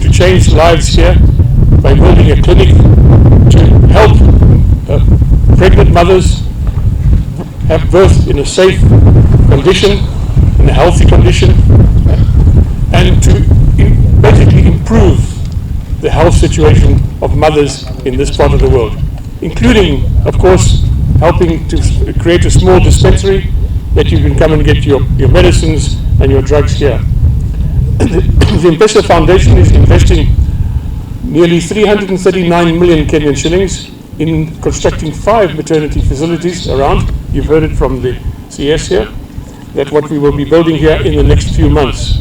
to change lives here by building a clinic to help pregnant mothers have birth in a safe condition, in a healthy condition, and to basically improve the health situation of mothers in this part of the world, including, of course, helping to create a small dispensary that you can come and get your medicines and your drugs here. The M-Pesa Foundation is investing nearly 339 million Kenyan shillings in constructing 5 maternity facilities around. You've heard it from the CS here, that what we will be building here in the next few months.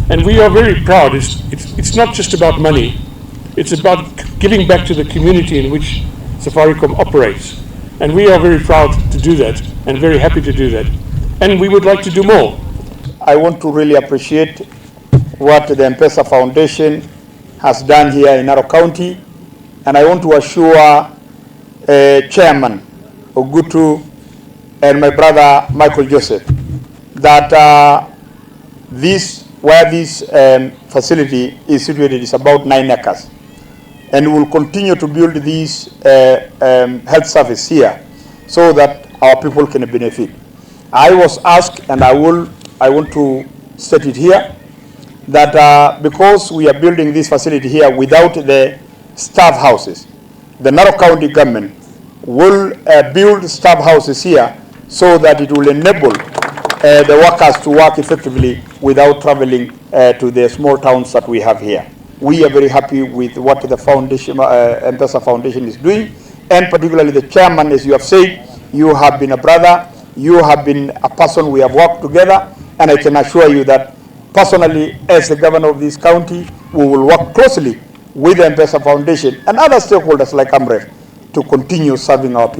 And we are very proud. It's not just about money. It's about giving back to the community in which Safaricom operates. And we are very proud to do that and very happy to do that. And we would like to do more. I want to really appreciate what the M-Pesa Foundation has done here in Narok County. And I want to assure Chairman Ogutu and my brother Michael Joseph that where this facility is situated is about 9 acres. And we will continue to build this health service here so that our people can benefit. I was asked, and I want to state it here, that because we are building this facility here without the staff houses, the Narok County government will build staff houses here so that it will enable the workers to work effectively without traveling to the small towns that we have here. We are very happy with what the foundation, M-Pesa Foundation is doing, and particularly the chairman, as you have said, you have been a brother, you have been a person we have worked together, and I can assure you that personally, as the governor of this county, we will work closely with the M-Pesa Foundation and other stakeholders like AMREF to continue serving our people.